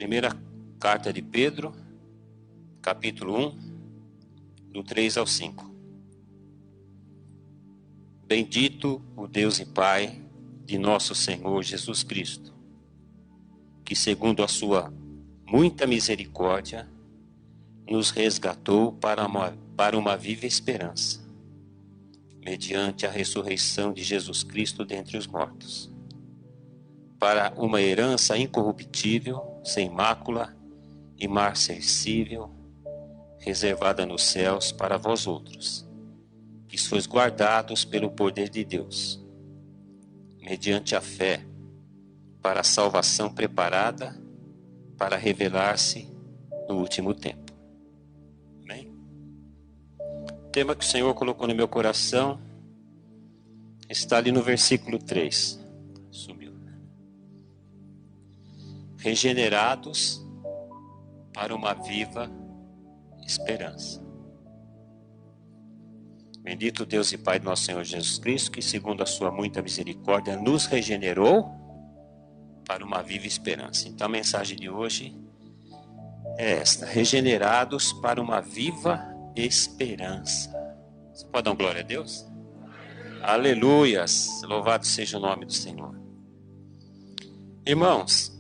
Primeira carta de Pedro, capítulo 1, do 3 ao 5. Bendito o Deus e Pai de nosso Senhor Jesus Cristo, que segundo a sua muita misericórdia, nos resgatou para uma viva esperança, mediante a ressurreição de Jesus Cristo dentre os mortos, para uma herança incorruptível, sem mácula, imarcessível, reservada nos céus para vós outros, que sois guardados pelo poder de Deus, mediante a fé, para a salvação preparada para revelar-se no último tempo. Amém? O tema que o Senhor colocou no meu coração está ali no versículo 3. Sumiu. Regenerados para uma viva esperança. Bendito Deus e Pai do nosso Senhor Jesus Cristo, que segundo a sua muita misericórdia nos regenerou para uma viva esperança. Então a mensagem de hoje é esta: regenerados para uma viva esperança. Você pode dar uma glória a Deus? Aleluias! Louvado seja o nome do Senhor. Irmãos,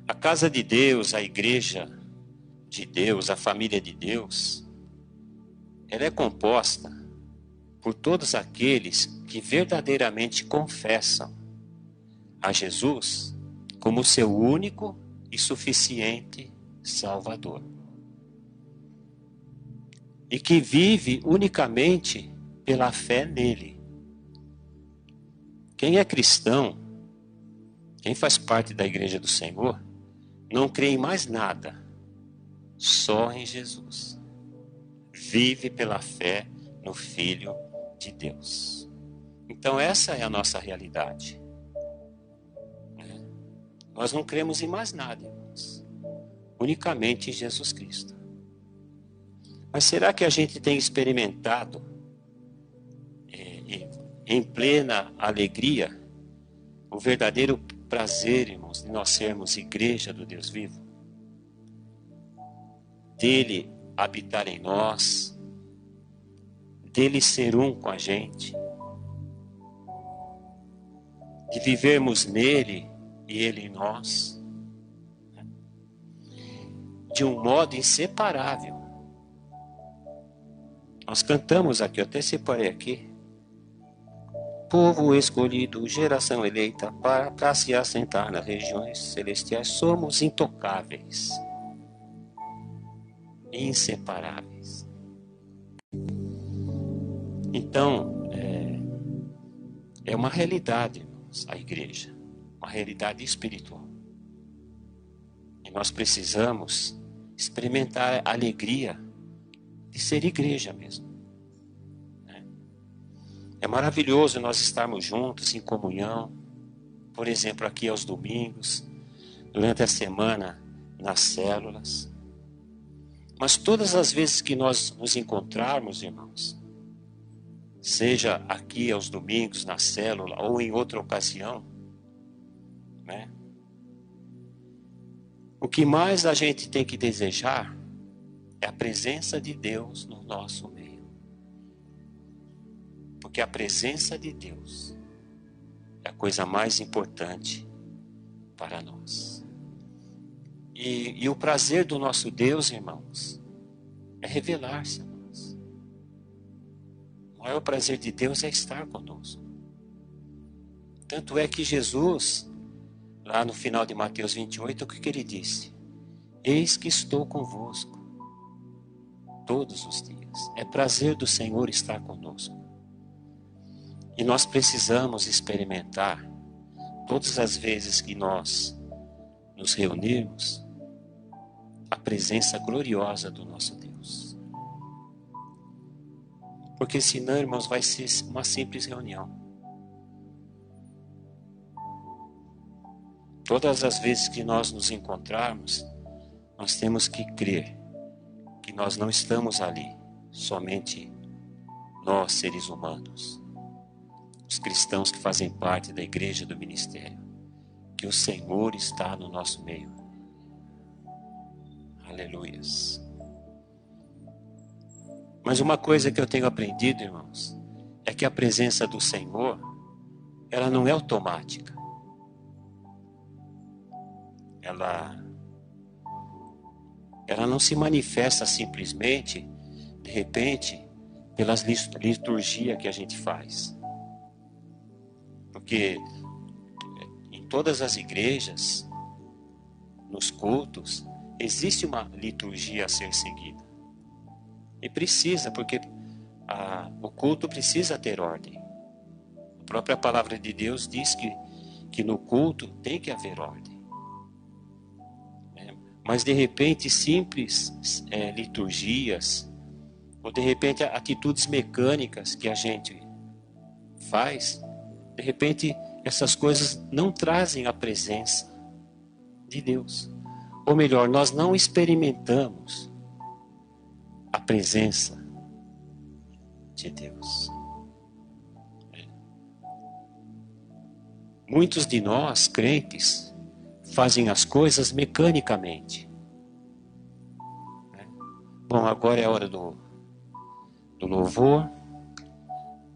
a casa de Deus, a igreja de Deus, a família de Deus, ela é composta por todos aqueles que verdadeiramente confessam a Jesus como seu único e suficiente Salvador. E que vive unicamente pela fé nele. Quem é cristão, quem faz parte da igreja do Senhor, não crê em mais nada, só em Jesus. Vive pela fé no Filho de Deus. Então essa é a nossa realidade. Nós não cremos em mais nada, irmãos. Unicamente em Jesus Cristo. Mas será que a gente tem experimentado em plena alegria o verdadeiro prazer, irmãos, de nós sermos igreja do Deus vivo? Dele habitar em nós, dele ser um com a gente, de vivermos nele e ele em nós, de um modo inseparável. Nós cantamos aqui, eu até separei aqui: povo escolhido, geração eleita, para se assentar nas regiões celestiais, somos intocáveis, inseparáveis. Então, é uma realidade, irmãos, a igreja, uma realidade espiritual. E nós precisamos experimentar a alegria de ser igreja mesmo. É maravilhoso nós estarmos juntos em comunhão, por exemplo, aqui aos domingos, durante a semana nas células. Mas todas as vezes que nós nos encontrarmos, irmãos, seja aqui aos domingos na célula ou em outra ocasião, o que mais a gente tem que desejar é a presença de Deus no nosso meio. Porque a presença de Deus é a coisa mais importante para nós. E o prazer do nosso Deus, irmãos, é revelar-se a nós. O maior prazer de Deus é estar conosco. Tanto é que Jesus, lá no final de Mateus 28, o que ele disse? Eis que estou convosco todos os dias. É prazer do Senhor estar conosco. E nós precisamos experimentar, todas as vezes que nós nos reunirmos, a presença gloriosa do nosso Deus. Porque senão, irmãos, vai ser uma simples reunião. Todas as vezes que nós nos encontrarmos, nós temos que crer que nós não estamos ali, somente nós, seres humanos, os cristãos que fazem parte da igreja do ministério, porque o Senhor está no nosso meio. Aleluias. Mas uma coisa que eu tenho aprendido, irmãos, é que a presença do Senhor, ela não é automática. Ela não se manifesta simplesmente, de repente, pelas liturgias que a gente faz. Porque em todas as igrejas, nos cultos, existe uma liturgia a ser seguida. E precisa, porque o culto precisa ter ordem. A própria palavra de Deus diz que no culto tem que haver ordem. Mas de repente simples liturgias, ou de repente atitudes mecânicas que a gente faz, de repente essas coisas não trazem a presença de Deus. Ou melhor, nós não experimentamos a presença de Deus. Muitos de nós, crentes, fazem as coisas mecanicamente. Bom, agora é a hora do louvor,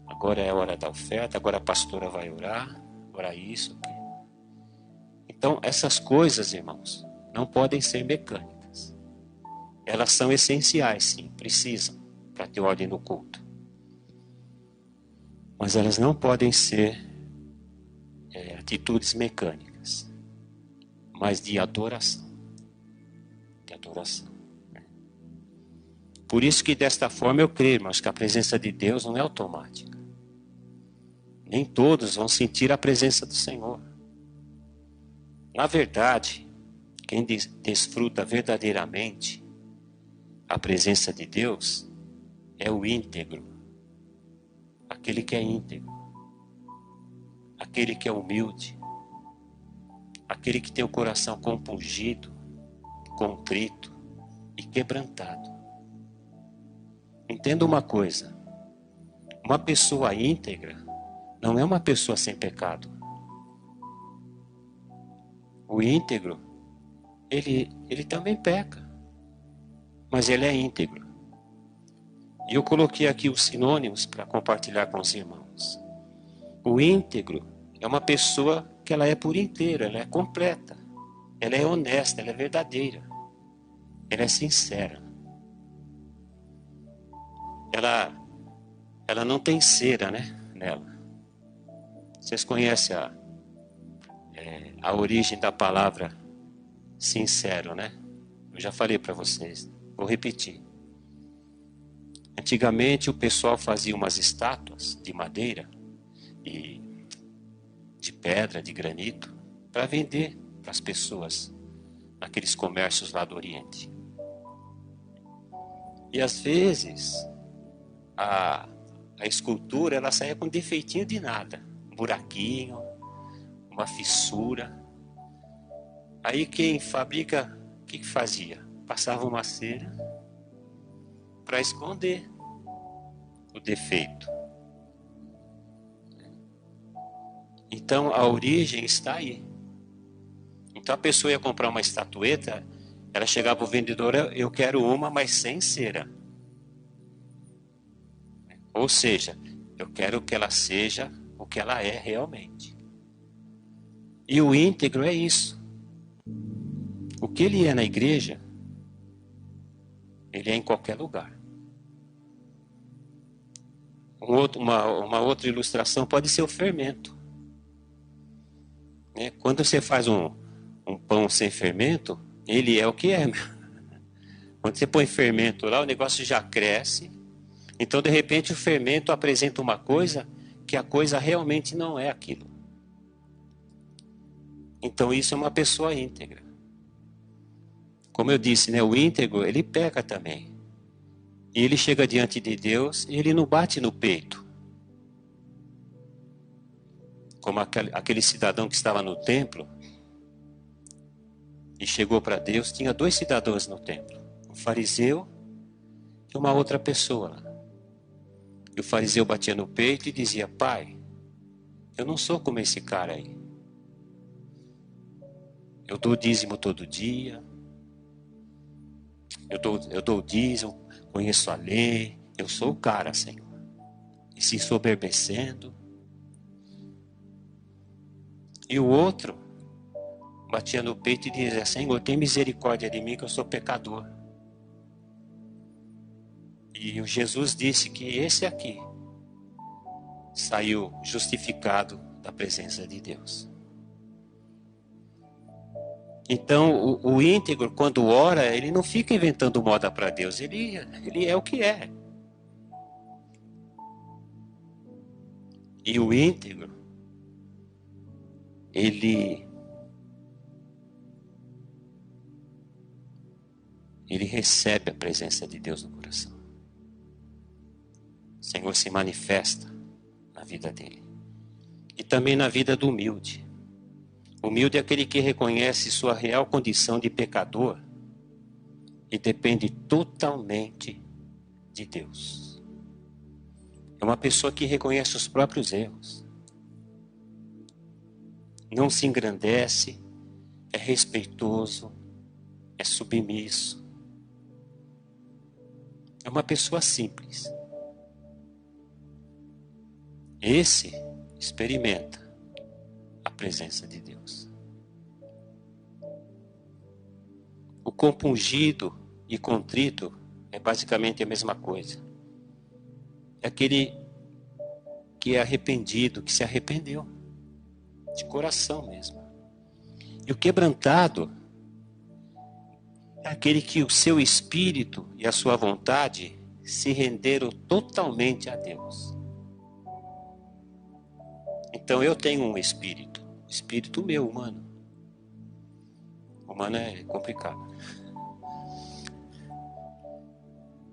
agora é a hora da oferta, agora a pastora vai orar, agora isso. Então, essas coisas, irmãos, não podem ser mecânicas. Elas são essenciais, sim, precisam, para ter ordem no culto. Mas elas não podem ser atitudes mecânicas, mas de adoração. De adoração. Por isso que desta forma eu creio, irmãos, que a presença de Deus não é automática. Nem todos vão sentir a presença do Senhor. Na verdade, quem desfruta verdadeiramente a presença de Deus é o íntegro. Aquele que é íntegro. Aquele que é humilde. Aquele que tem o coração compungido, contrito e quebrantado. Entenda uma coisa. Uma pessoa íntegra não é uma pessoa sem pecado. O íntegro, ele também peca, mas ele é íntegro. E eu coloquei aqui os sinônimos para compartilhar com os irmãos. O íntegro é uma pessoa que ela é por inteiro, ela é completa, ela é honesta, ela é verdadeira, ela é sincera. Ela não tem cera, nela. Vocês conhecem a origem da palavra sincero, né? Eu já falei para vocês, vou repetir. Antigamente o pessoal fazia umas estátuas de madeira e de pedra, de granito, para vender para as pessoas naqueles comércios lá do Oriente. E às vezes a escultura ela saía com defeitinho de nada, um buraquinho, uma fissura. Aí quem fabrica, o que fazia? Passava uma cera para esconder o defeito. Então a origem está aí. Então a pessoa ia comprar uma estatueta, ela chegava para o vendedor, eu quero uma, mas sem cera. Ou seja, eu quero que ela seja o que ela é realmente. E o íntegro é isso. O que ele é na igreja, ele é em qualquer lugar. Uma outra ilustração pode ser o fermento. Quando você faz um pão sem fermento, ele é o que é. Quando você põe fermento lá, o negócio já cresce. Então, de repente, o fermento apresenta uma coisa que a coisa realmente não é aquilo. Então, isso é uma pessoa íntegra. Como eu disse, o íntegro, ele peca também. E ele chega diante de Deus e ele não bate no peito. Como aquele cidadão que estava no templo e chegou para Deus, tinha 2 cidadãos no templo. Um fariseu e uma outra pessoa lá. E o fariseu batia no peito e dizia, Pai, eu não sou como esse cara aí. Eu dou dízimo todo dia. Eu dou dízimo, conheço a lei. Eu sou o cara, Senhor. E se ensoberbecendo. E o outro batia no peito e dizia: Senhor, tem misericórdia de mim que eu sou pecador. E o Jesus disse que esse aqui saiu justificado da presença de Deus. Então, o íntegro, quando ora, ele não fica inventando moda para Deus. Ele é o que é. E o íntegro, ele recebe a presença de Deus no coração. O Senhor se manifesta na vida dele. E também na vida do humilde. Humilde é aquele que reconhece sua real condição de pecador e depende totalmente de Deus. É uma pessoa que reconhece os próprios erros. Não se engrandece, é respeitoso, é submisso. É uma pessoa simples. Esse experimenta a presença de Deus. O compungido e contrito é basicamente a mesma coisa. É aquele que é arrependido, que se arrependeu, de coração mesmo. E o quebrantado é aquele que o seu espírito e a sua vontade se renderam totalmente a Deus. Então eu tenho um espírito meu, humano. Humano é complicado.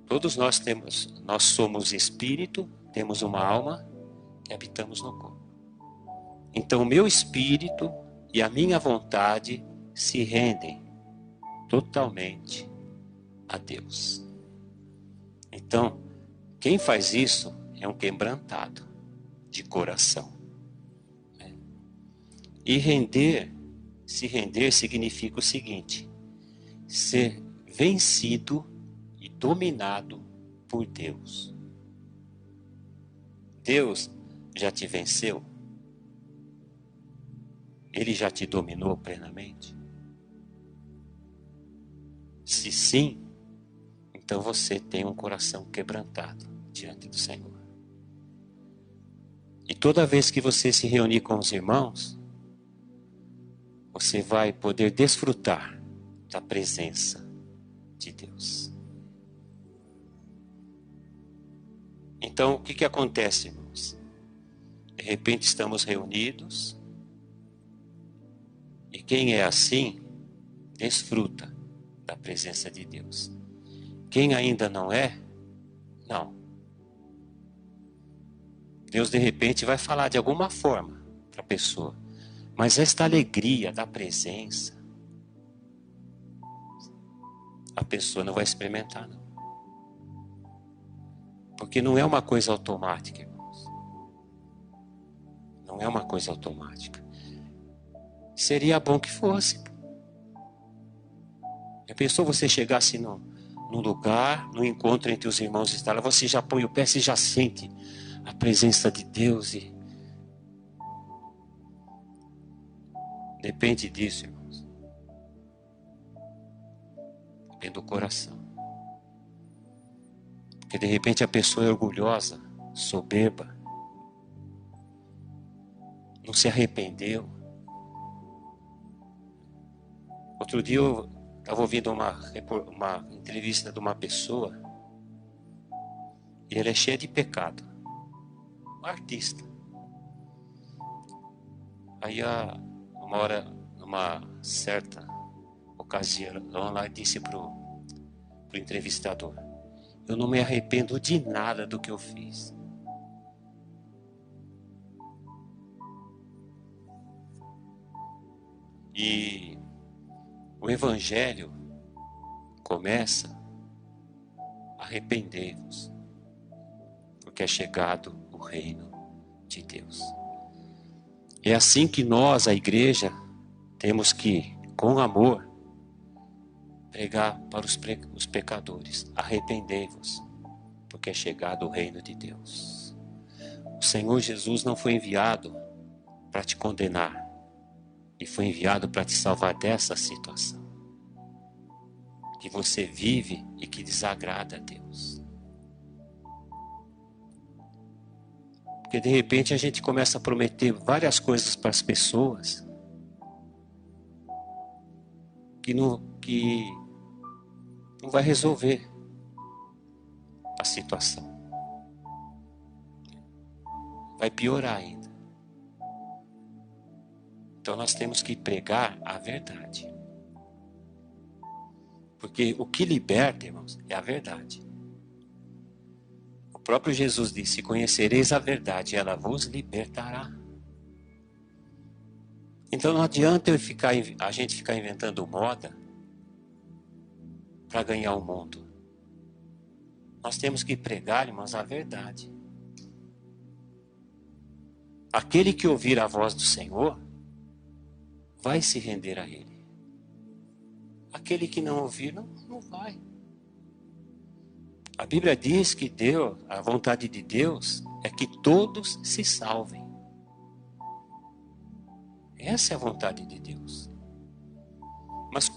Todos nós somos espírito, temos uma alma e habitamos no corpo. Então o meu espírito e a minha vontade se rendem totalmente a Deus. Então, quem faz isso é um quebrantado de coração. E se render significa o seguinte: ser vencido e dominado por Deus. Deus já te venceu? Ele já te dominou plenamente? Se sim, então você tem um coração quebrantado diante do Senhor. E toda vez que você se reunir com os irmãos, você vai poder desfrutar da presença de Deus. Então, o que acontece, irmãos? De repente estamos reunidos e quem é assim, desfruta da presença de Deus. Quem ainda não é, não. Deus de repente vai falar de alguma forma para a pessoa. Mas esta alegria da presença, a pessoa não vai experimentar, não. Porque não é uma coisa automática, irmãos. Não é uma coisa automática. Seria bom que fosse. A pessoa, você chegasse num lugar, no encontro entre os irmãos, está lá, você já põe o pé, você já sente a presença de Deus e depende disso, irmãos. Depende do coração. Porque de repente a pessoa é orgulhosa, soberba, não se arrependeu. Outro dia eu estava ouvindo uma entrevista de uma pessoa e ela é cheia de pecado. Uma artista. Aí uma hora, numa certa ocasião, ela disse pro entrevistador: eu não me arrependo de nada do que eu fiz. E o Evangelho começa: arrependei-vos, porque é chegado o reino de Deus. É assim que nós, a igreja, temos que com amor, pregar para os pecadores: arrependei-vos, porque é chegado o reino de Deus. O Senhor Jesus não foi enviado para te condenar, Ele foi enviado para te salvar dessa situação que você vive e que desagrada a Deus. Porque de repente a gente começa a prometer várias coisas para as pessoas que não vai resolver a situação. Vai piorar ainda. Então nós temos que pregar a verdade. Porque o que liberta, irmãos, é a verdade. O próprio Jesus disse: conhecereis a verdade, ela vos libertará. Então não adianta a gente ficar inventando moda para ganhar o mundo. Nós temos que pregar, irmãos, a verdade. Aquele que ouvir a voz do Senhor vai se render a Ele. Aquele que não ouvir, não vai. A Bíblia diz que a vontade de Deus é que todos se salvem. Essa é a vontade de Deus. Mas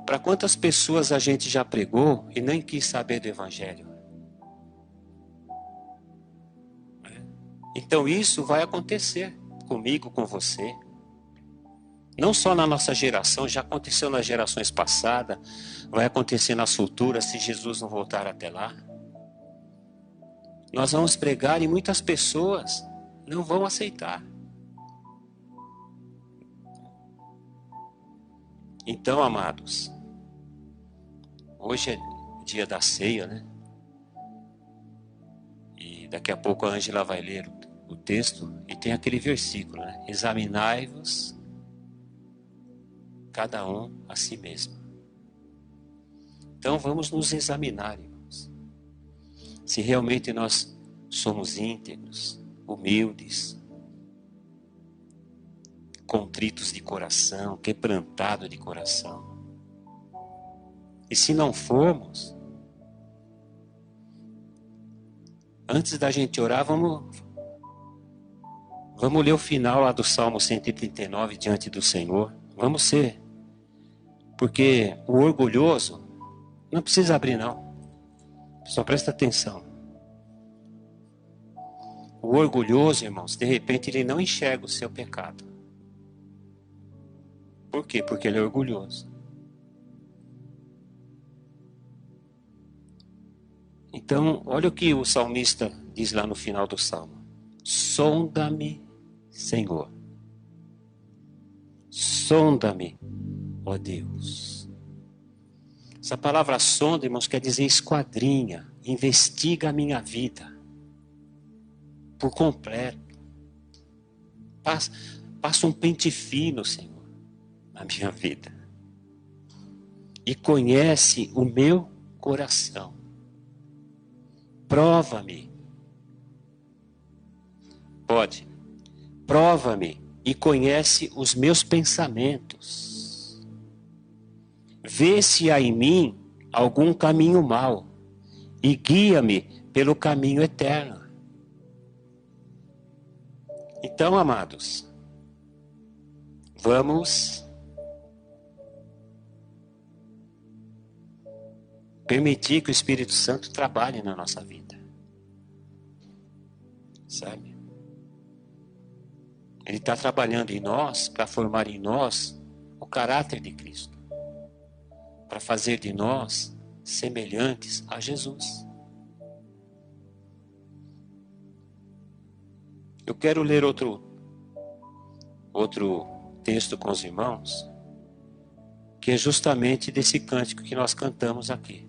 para quantas pessoas a gente já pregou e nem quis saber do Evangelho? Então isso vai acontecer comigo, com você. Não só na nossa geração, já aconteceu nas gerações passadas, vai acontecer nas futuras, se Jesus não voltar até lá. Nós vamos pregar e muitas pessoas não vão aceitar. Então, amados, hoje é dia da ceia, né? E daqui a pouco a Ângela vai ler o texto e tem aquele versículo, né? Examinai-vos cada um a si mesmo. Então vamos nos examinar, irmãos. Se realmente nós somos íntegros, humildes, contritos de coração, quebrantado de coração. E se não formos, antes da gente orar, vamos ler o final lá do Salmo 139 diante do Senhor. Vamos ser. Porque o orgulhoso, não precisa abrir não. Só presta atenção. O orgulhoso, irmãos, de repente ele não enxerga o seu pecado. Por quê? Porque ele é orgulhoso. Então, olha o que o salmista diz lá no final do Salmo. Sonda-me, Senhor. Sonda-me, ó Deus. Essa palavra sonda, irmãos, quer dizer esquadrinha, investiga a minha vida por completo. Passa um pente fino, Senhor, na minha vida. E conhece o meu coração. Prova-me. Pode. Prova-me e conhece os meus pensamentos. Vê se há em mim algum caminho mau e guia-me pelo caminho eterno. Então, amados, vamos permitir que o Espírito Santo trabalhe na nossa vida. Sabe? Ele está trabalhando em nós para formar em nós o caráter de Cristo. Para fazer de nós semelhantes a Jesus. Eu quero ler outro texto com os irmãos, que é justamente desse cântico que nós cantamos aqui.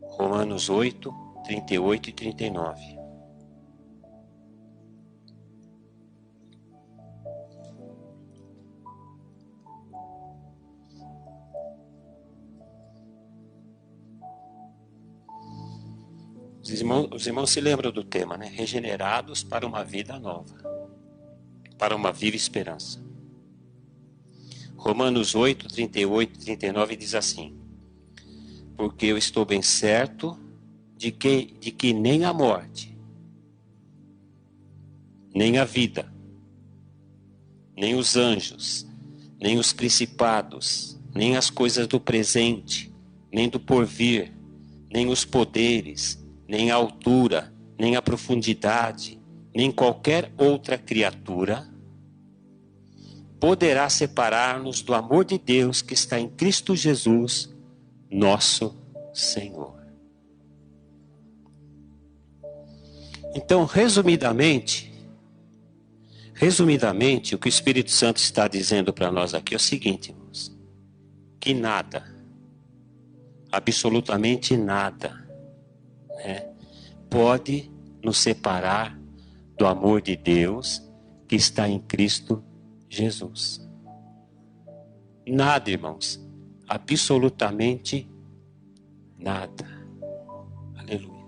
Romanos 8, 38 e 39. Os irmãos se lembram do tema, né? Regenerados para uma vida nova, para uma viva esperança. Romanos 8, 38 e 39 diz assim: porque eu estou bem certo de que nem a morte, nem a vida, nem os anjos, nem os principados, nem as coisas do presente, nem do porvir, nem os poderes, nem a altura, nem a profundidade, nem qualquer outra criatura poderá separar-nos do amor de Deus que está em Cristo Jesus, nosso Senhor. Então, resumidamente, o que o Espírito Santo está dizendo para nós aqui é o seguinte, irmãos, que nada, absolutamente nada, né, pode nos separar do amor de Deus que está em Cristo Jesus. Nada, irmãos, absolutamente nada. Aleluia.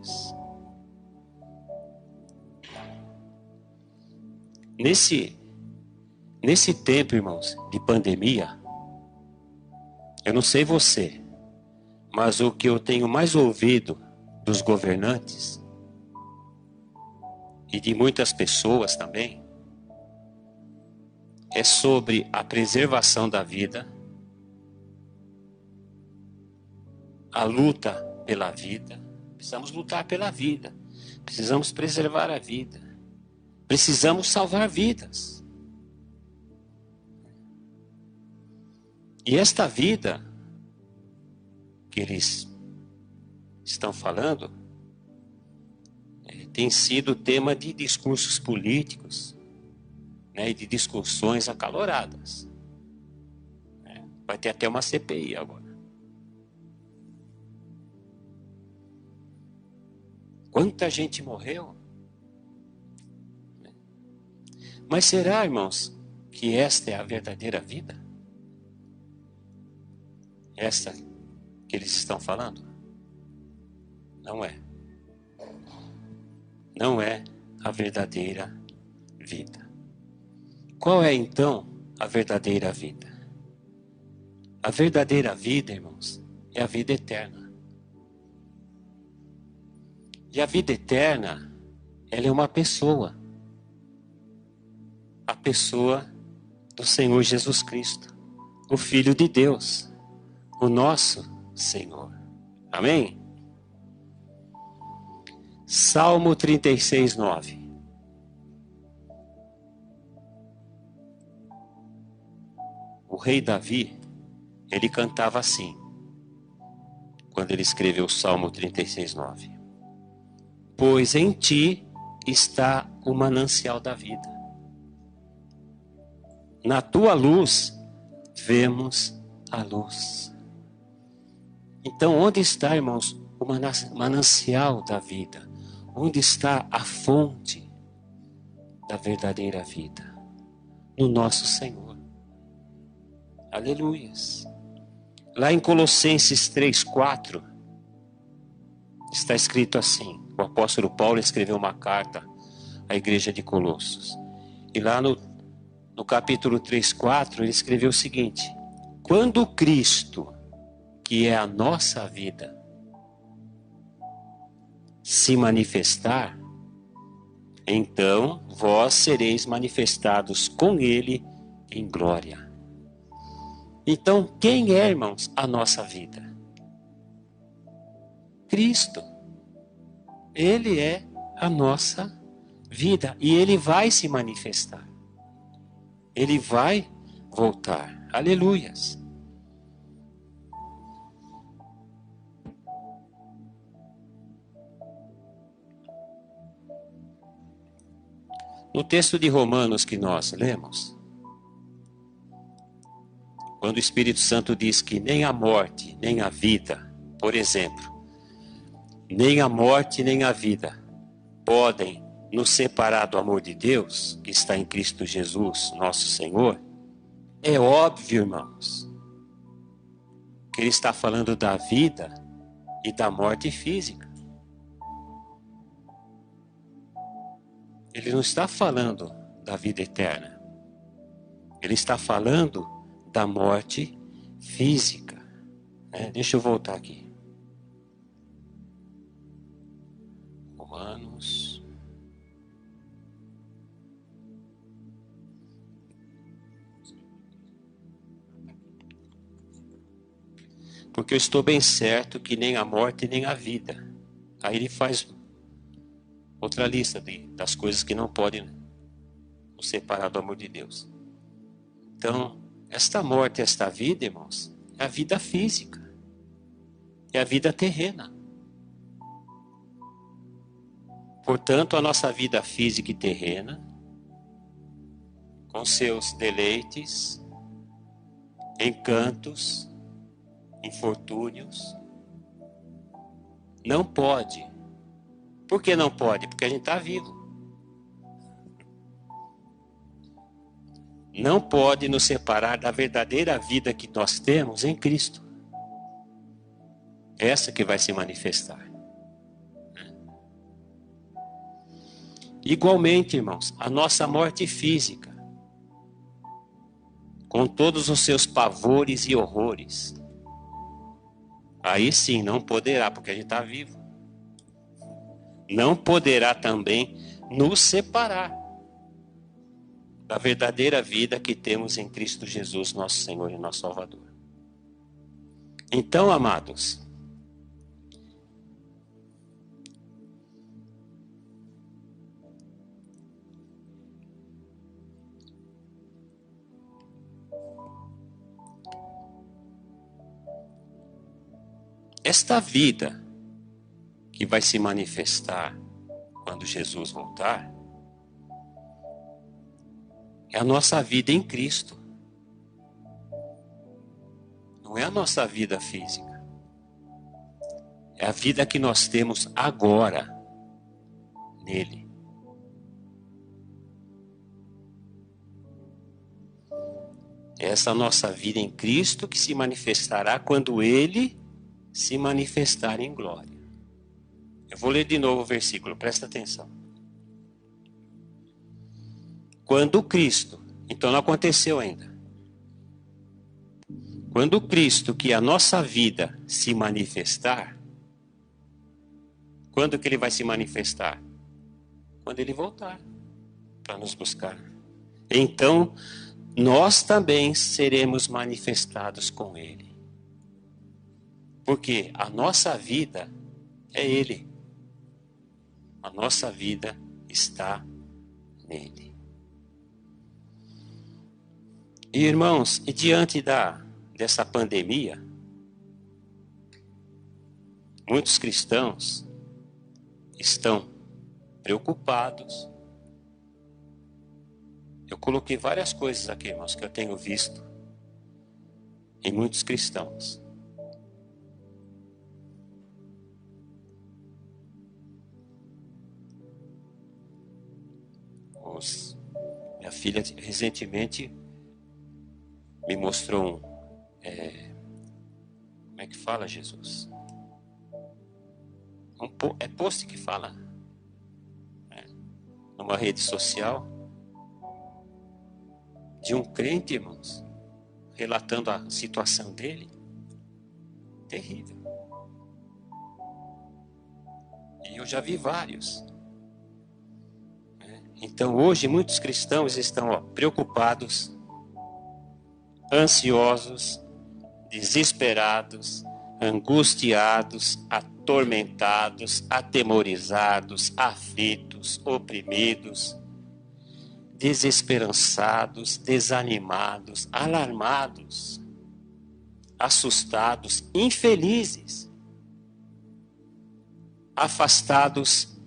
Nesse tempo, irmãos, de pandemia, eu não sei você, mas o que eu tenho mais ouvido dos governantes e de muitas pessoas também é sobre a preservação da vida, a luta pela vida. Precisamos lutar pela vida, precisamos preservar a vida, precisamos salvar vidas. E esta vida que eles estão falando tem sido tema de discursos políticos, né, e de discussões acaloradas. Vai ter até uma CPI agora. Quanta gente morreu? Mas será, irmãos, que esta é a verdadeira vida? Esta que eles estão falando? Não é. Não é a verdadeira vida. Qual é então a verdadeira vida? A verdadeira vida, irmãos, é a vida eterna. E a vida eterna, ela é uma pessoa. A pessoa do Senhor Jesus Cristo, o Filho de Deus, o nosso Senhor. Amém? Salmo 36, 9. O rei Davi, ele cantava assim, quando ele escreveu o Salmo 36, 9. Pois em ti está o manancial da vida. Na tua luz, vemos a luz. Então, onde está, irmãos, o manancial da vida? Onde está a fonte da verdadeira vida? No nosso Senhor. Aleluias. Lá em Colossenses 3:4 está escrito assim. O apóstolo Paulo escreveu uma carta à igreja de Colossos. E lá no capítulo 3:4 ele escreveu o seguinte: quando Cristo, que é a nossa vida, se manifestar, então vós sereis manifestados com Ele em glória. Então, quem é, irmãos, a nossa vida? Cristo. Ele é a nossa vida e Ele vai se manifestar. Ele vai voltar. Aleluias. No texto de Romanos que nós lemos, quando o Espírito Santo diz que nem a morte, nem a vida, por exemplo, nem a morte, nem a vida podem nos separar do amor de Deus, que está em Cristo Jesus, nosso Senhor, é óbvio, irmãos, que ele está falando da vida e da morte física. Ele não está falando da vida eterna. Ele está falando da morte física. Deixa eu voltar aqui. Romanos. Porque eu estou bem certo que nem a morte nem a vida. Aí ele faz outra lista das coisas que não podem nos separar do amor de Deus. Então, esta morte, esta vida, irmãos, é a vida física. É a vida terrena. Portanto, a nossa vida física e terrena, com seus deleites, encantos, infortúnios, não pode. Por que não pode? Porque a gente está vivo. Não pode nos separar da verdadeira vida que nós temos em Cristo. Essa que vai se manifestar. Igualmente, irmãos, a nossa morte física, com todos os seus pavores e horrores, aí sim não poderá, porque a gente está vivo. Não poderá também nos separar da verdadeira vida que temos em Cristo Jesus, nosso Senhor e nosso Salvador. Então, amados, esta vida que vai se manifestar quando Jesus voltar é a nossa vida em Cristo. Não é a nossa vida física. É a vida que nós temos agora nele. É essa nossa vida em Cristo que se manifestará quando ele se manifestar em glória. Eu vou ler de novo o versículo, presta atenção. Quando Cristo, então não aconteceu ainda. Quando Cristo, que é a nossa vida, se manifestar, quando que ele vai se manifestar? Quando ele voltar para nos buscar. Então, nós também seremos manifestados com ele. Porque a nossa vida é ele. A nossa vida está nele. E, irmãos, e diante dessa pandemia, muitos cristãos estão preocupados. Eu coloquei várias coisas aqui, irmãos, que eu tenho visto em muitos cristãos. Minha filha recentemente me mostrou como é que fala, Jesus? É post que fala, numa rede social, de um crente, irmãos, relatando a situação dele. Terrível. E eu já vi vários. Então hoje muitos cristãos estão preocupados, ansiosos, desesperados, angustiados, atormentados, atemorizados, aflitos, oprimidos, desesperançados, desanimados, alarmados, assustados, infelizes, afastados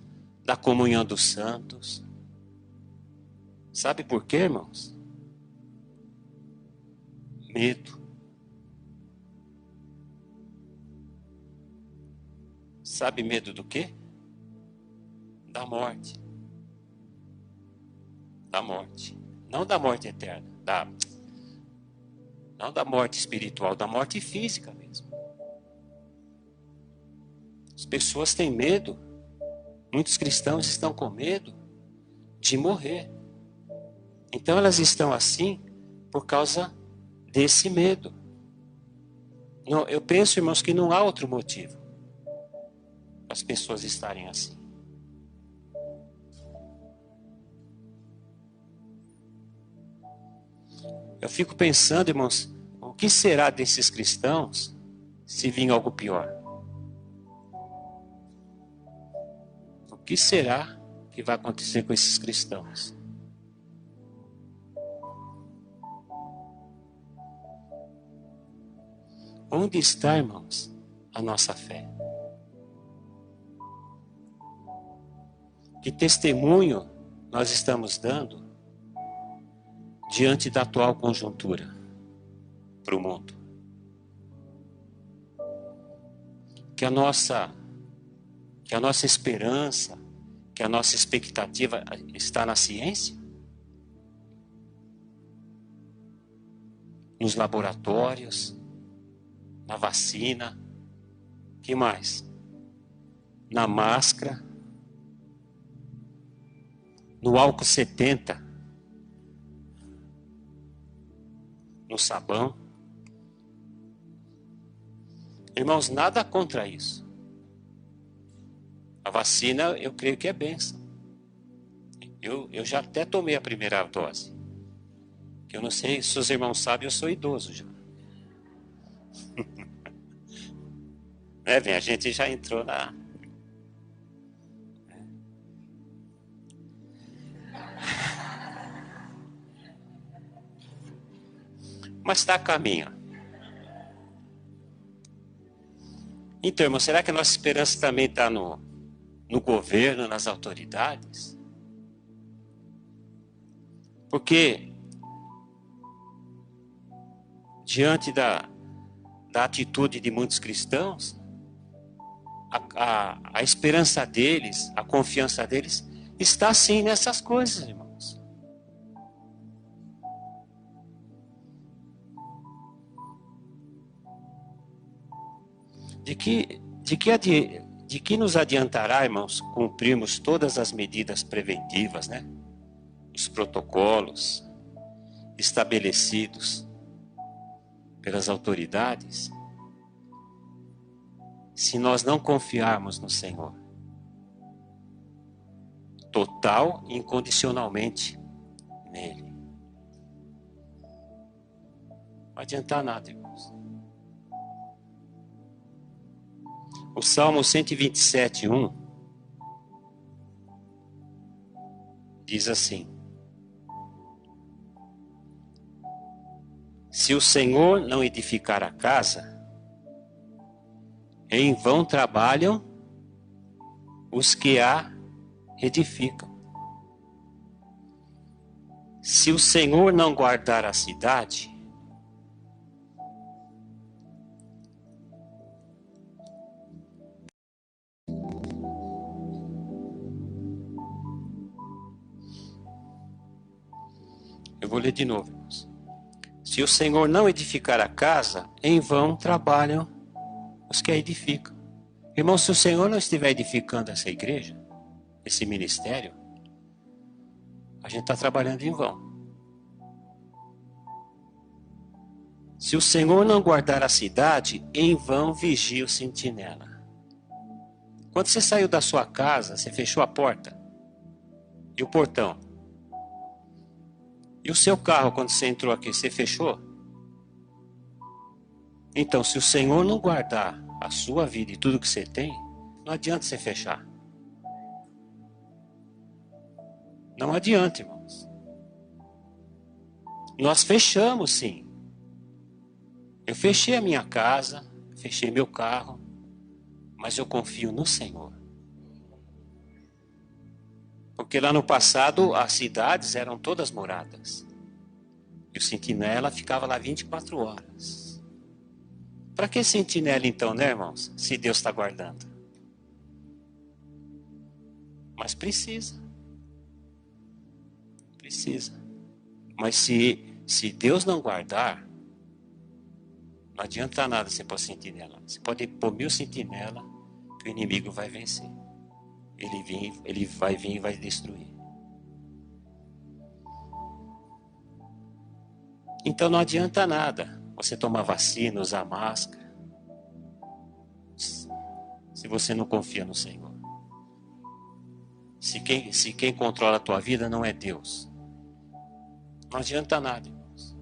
da comunhão dos santos. Sabe por quê, irmãos? Medo. Sabe medo do quê? Da morte. Da morte. Não da morte eterna. Não da morte espiritual, da morte física mesmo. As pessoas têm medo. Muitos cristãos estão com medo de morrer. Então elas estão assim por causa desse medo. Não, eu penso, irmãos, que não há outro motivo para as pessoas estarem assim. Eu fico pensando, irmãos, o que será desses cristãos se vir algo pior? O que será que vai acontecer com esses cristãos? Onde está, irmãos, a nossa fé? Que testemunho nós estamos dando diante da atual conjuntura para o mundo? Que a nossa esperança, que a nossa expectativa está na ciência? Nos laboratórios? Na vacina? Que mais? Na máscara? No álcool 70? No sabão? Irmãos, nada contra isso. A vacina, eu creio que é bênção. Eu já até tomei a primeira dose. Eu não sei se os irmãos sabem, eu sou idoso já. Né, bem, a gente já entrou na... Mas está a caminho. Então, irmão, será que a nossa esperança também está no governo, nas autoridades? Porque, diante da atitude de muitos cristãos, a esperança deles, a confiança deles, está sim nessas coisas, irmãos. De que nos adiantará, irmãos, cumprirmos todas as medidas preventivas, né? Os protocolos estabelecidos pelas autoridades, se nós não confiarmos no Senhor, total e incondicionalmente nele. Não vai adiantar nada, irmãos. O Salmo 127:1 diz assim: se o Senhor não edificar a casa, em vão trabalham os que a edificam. Se o Senhor não guardar a cidade, eu vou ler de novo, irmãos. Se o Senhor não edificar a casa, em vão trabalham os que a edificam. Irmão, se o Senhor não estiver edificando essa igreja, esse ministério, a gente está trabalhando em vão. Se o Senhor não guardar a cidade, em vão vigia o sentinela. Quando você saiu da sua casa, você fechou a porta e o portão. E o seu carro, quando você entrou aqui, você fechou? Então, se o Senhor não guardar a sua vida e tudo que você tem, não adianta você fechar. Não adianta, irmãos. Nós fechamos, sim. Eu fechei a minha casa, fechei meu carro, mas eu confio no Senhor. Porque lá no passado, as cidades eram todas moradas. E o sentinela ficava lá 24 horas. Para que sentinela então, né, irmãos? Se Deus está guardando. Mas precisa. Precisa. Mas se Deus não guardar, não adianta nada você pôr sentinela. Você pode pôr 1000 sentinelas, que o inimigo vai vencer. Ele vai vir e vai destruir. Então não adianta nada você tomar vacina, usar máscara, se você não confia no Senhor. Se quem controla a tua vida não é Deus, não adianta nada, irmãos.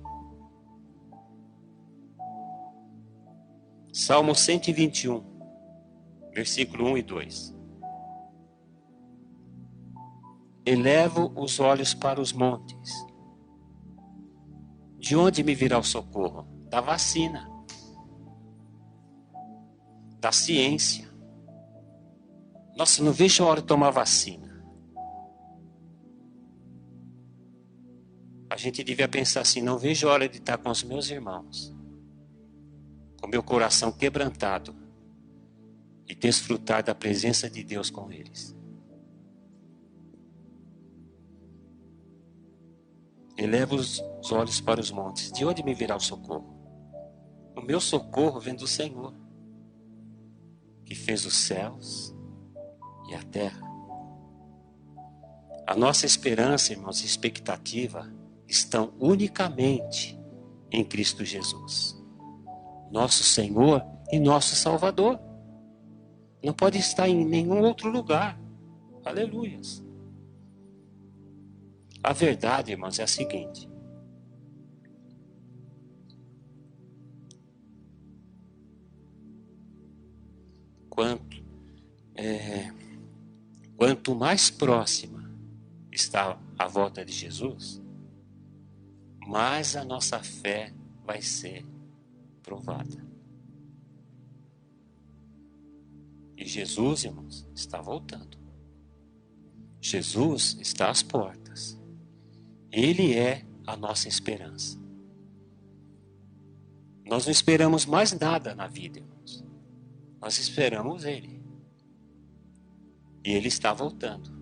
Salmo 121, versículo 1 e 2. Elevo os olhos para os montes. De onde me virá o socorro? Da vacina, da ciência. Nossa, não vejo a hora de tomar vacina. A gente devia pensar assim, não vejo a hora de estar com os meus irmãos, com meu coração quebrantado, e desfrutar da presença de Deus com eles. Elevo os olhos para os montes. De onde me virá o socorro? O meu socorro vem do Senhor, que fez os céus e a terra. A nossa esperança, irmãos, e expectativa estão unicamente em Cristo Jesus, nosso Senhor e nosso Salvador. Não pode estar em nenhum outro lugar. Aleluias. A verdade, irmãos, é a seguinte: quanto mais próxima está a volta de Jesus, mais a nossa fé vai ser provada. E Jesus, irmãos, está voltando. Jesus está às portas. Ele é a nossa esperança. Nós não esperamos mais nada na vida, irmãos. Nós esperamos Ele. E Ele está voltando.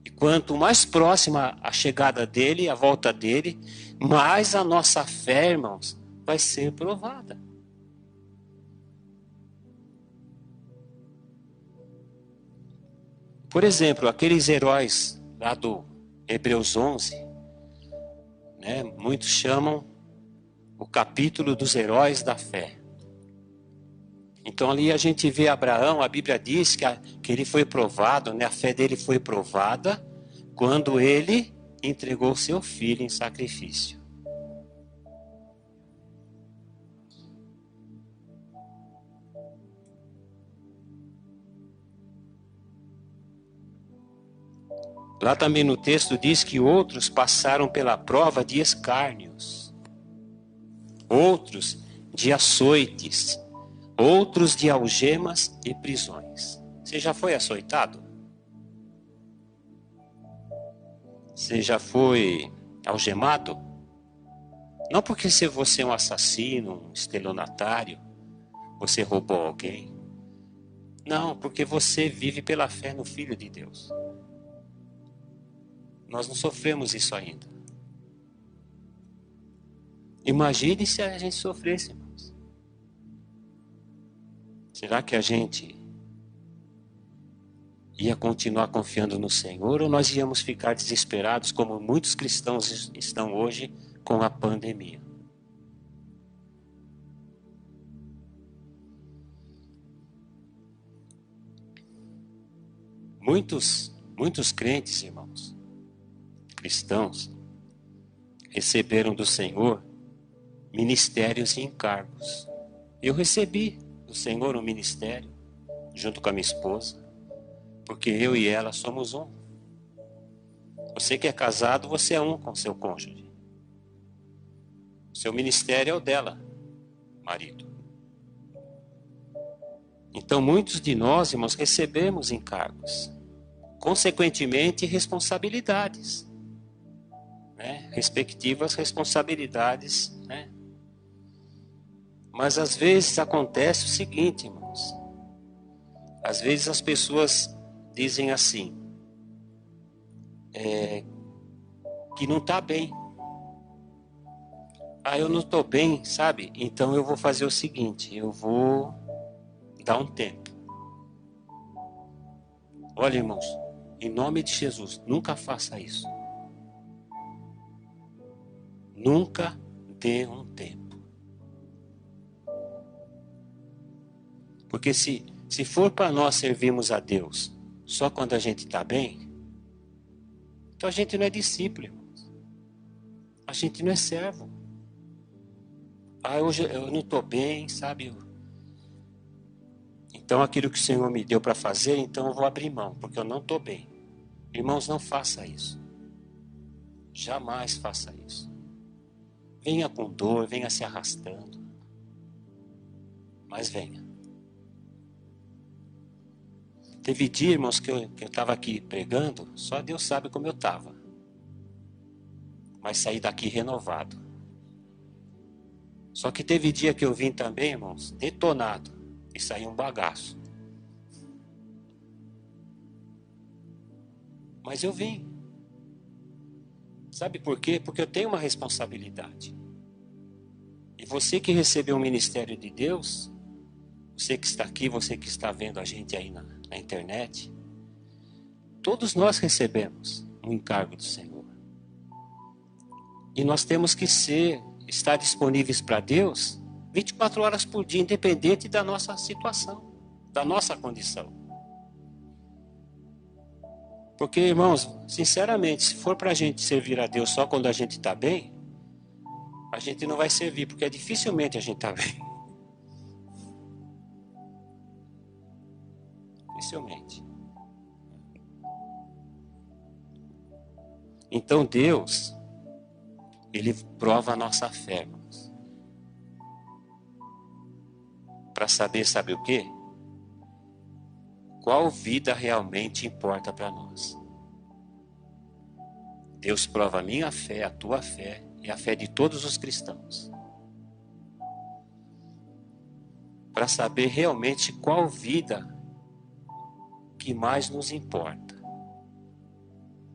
E quanto mais próxima a chegada dEle, a volta dEle, mais a nossa fé, irmãos, vai ser provada. Por exemplo, aqueles heróis lá do Hebreus 11, muitos chamam o capítulo dos heróis da fé. Então ali a gente vê Abraão, a Bíblia diz que ele foi provado, a fé dele foi provada quando ele entregou seu filho em sacrifício. Lá também no texto diz que outros passaram pela prova de escárnios, outros de açoites, outros de algemas e prisões. Você já foi açoitado? Você já foi algemado? Não porque você é um assassino, um estelionatário, você roubou alguém. Não, porque você vive pela fé no Filho de Deus. Nós não sofremos isso ainda. Imagine se a gente sofresse, irmãos. Será que a gente ia continuar confiando no Senhor ou nós íamos ficar desesperados como muitos cristãos estão hoje com a pandemia? Muitos crentes, irmãos, cristãos, receberam do Senhor ministérios e encargos. Eu recebi do Senhor um ministério, junto com a minha esposa, porque eu e ela somos um. Você que é casado, você é um com seu cônjuge. Seu ministério é o dela, marido. Então muitos de nós, irmãos, recebemos encargos, consequentemente responsabilidades. Respectivas responsabilidades, Mas às vezes acontece o seguinte, irmãos. Às vezes as pessoas dizem assim, que não está bem. Eu não estou bem, sabe? Então eu vou fazer o seguinte, eu vou dar um tempo. Olha, irmãos, em nome de Jesus, nunca faça isso. Nunca ter um tempo. Porque se for para nós servirmos a Deus só quando a gente está bem, então a gente não é discípulo, irmãos. A gente não é servo. Hoje eu não estou bem, sabe? Então aquilo que o Senhor me deu para fazer, então eu vou abrir mão, porque eu não estou bem. Irmãos, não faça isso. Jamais faça isso. Venha com dor, venha se arrastando. Mas venha. Teve dia, irmãos, que eu estava aqui pregando, só Deus sabe como eu estava. Mas saí daqui renovado. Só que teve dia que eu vim também, irmãos, detonado. E saí um bagaço. Mas eu vim. Sabe por quê? Porque eu tenho uma responsabilidade. E você que recebeu o ministério de Deus, você que está aqui, você que está vendo a gente aí na internet, todos nós recebemos um encargo do Senhor. E nós temos que estar disponíveis para Deus 24 horas por dia, independente da nossa situação, da nossa condição. Porque, irmãos, sinceramente, se for para a gente servir a Deus só quando a gente está bem, a gente não vai servir, porque dificilmente a gente está bem. Dificilmente. Então Deus, Ele prova a nossa fé, irmãos. Para saber, sabe o quê? Qual vida realmente importa para nós. Deus prova a minha fé, a tua fé e a fé de todos os cristãos. Para saber realmente qual vida que mais nos importa.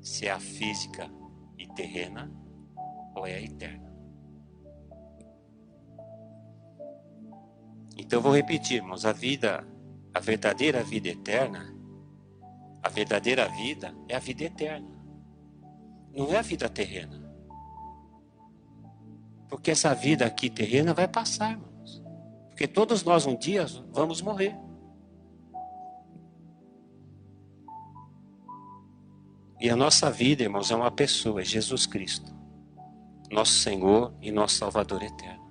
Se é a física e terrena ou é a eterna. Então eu vou repetir, irmãos, a verdadeira vida eterna, a verdadeira vida é a vida eterna. Não é a vida terrena. Porque essa vida aqui terrena vai passar, irmãos. Porque todos nós um dia vamos morrer. E a nossa vida, irmãos, é uma pessoa, é Jesus Cristo. Nosso Senhor e nosso Salvador eterno.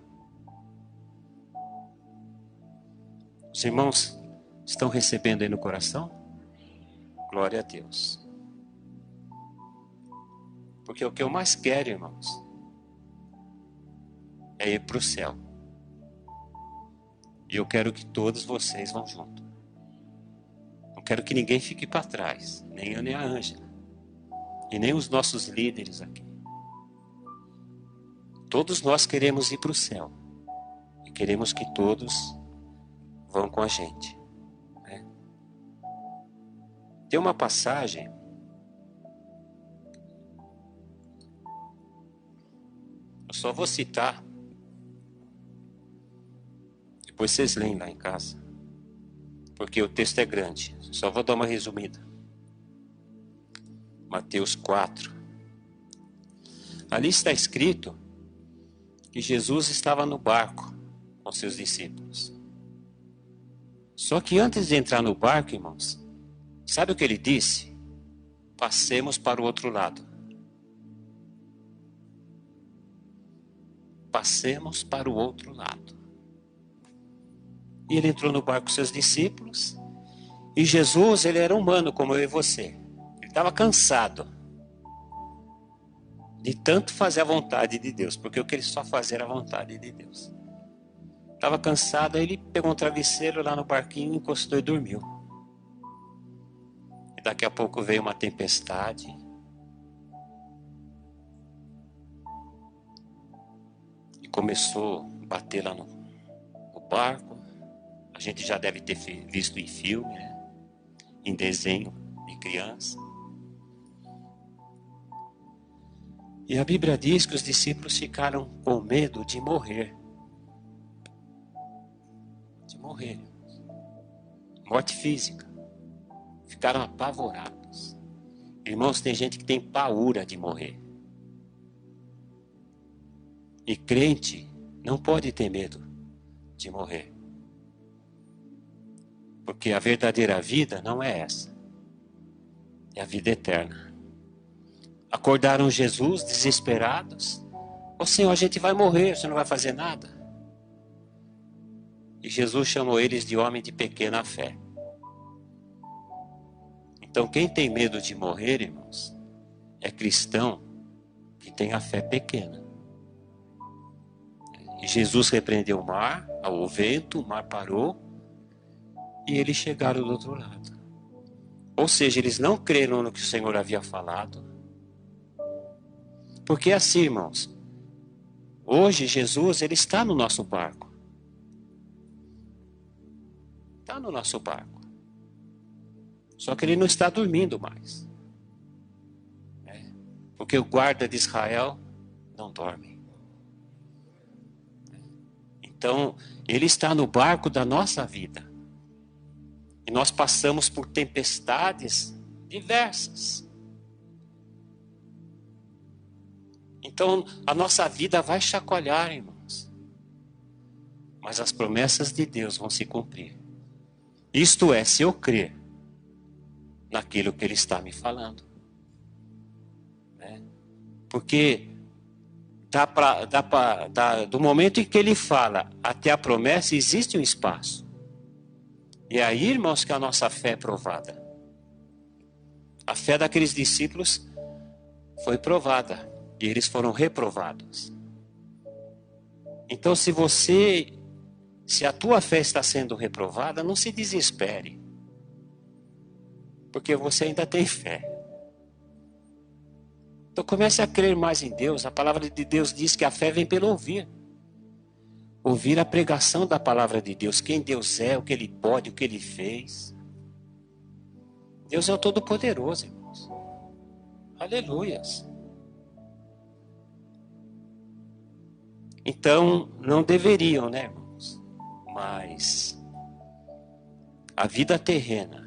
Os irmãos estão recebendo aí no coração? Glória a Deus. Porque o que eu mais quero, irmãos, é ir para o céu. E eu quero que todos vocês vão junto. Não quero que ninguém fique para trás. Nem eu, nem a Ângela. E nem os nossos líderes aqui. Todos nós queremos ir para o céu. E queremos que todos vão com a gente. Né? Tem uma passagem. Eu só vou citar. Depois vocês leem lá em casa. Porque o texto é grande. Só vou dar uma resumida. Mateus 4. Ali está escrito que Jesus estava no barco com seus discípulos. Só que antes de entrar no barco, irmãos, sabe o que ele disse? Passemos para o outro lado. Passemos para o outro lado. E ele entrou no barco com seus discípulos. E Jesus, ele era humano como eu e você. Ele estava cansado de tanto fazer a vontade de Deus, porque o que ele só fazia era a vontade de Deus. Estava cansado, aí ele pegou um travesseiro lá no barquinho, encostou e dormiu. E daqui a pouco veio uma tempestade. E começou a bater lá no barco. A gente já deve ter visto em filme, né? Em desenho de criança. E a Bíblia diz que os discípulos ficaram com medo de morrer. De morrer. Morte física. Ficaram apavorados. Irmãos, tem gente que tem paura de morrer. E crente não pode ter medo de morrer. Porque a verdadeira vida não é essa. É a vida eterna. Acordaram Jesus desesperados. Ô Senhor, a gente vai morrer, você não vai fazer nada. E Jesus chamou eles de homem de pequena fé. Então quem tem medo de morrer, irmãos, é cristão que tem a fé pequena. E Jesus repreendeu o mar, o vento, o mar parou e eles chegaram do outro lado. Ou seja, eles não creram no que o Senhor havia falado. Porque assim, irmãos, hoje Jesus, ele está no nosso barco. Está no nosso barco. Só que ele não está dormindo mais. Porque o guarda de Israel não dorme. Então, ele está no barco da nossa vida. E nós passamos por tempestades diversas. Então, a nossa vida vai chacoalhar, irmãos. Mas as promessas de Deus vão se cumprir. Isto é, se eu crer naquilo que Ele está me falando. Porque do momento em que Ele fala até a promessa, existe um espaço. E é aí, irmãos, que a nossa fé é provada. A fé daqueles discípulos foi provada. E eles foram reprovados. Então, se a tua fé está sendo reprovada, não se desespere. Porque você ainda tem fé. Então comece a crer mais em Deus. A palavra de Deus diz que a fé vem pelo ouvir. Ouvir a pregação da palavra de Deus. Quem Deus é, o que Ele pode, o que Ele fez. Deus é o Todo-Poderoso, irmãos. Aleluias. Então, não deveriam, né, irmãos? Mas a vida terrena,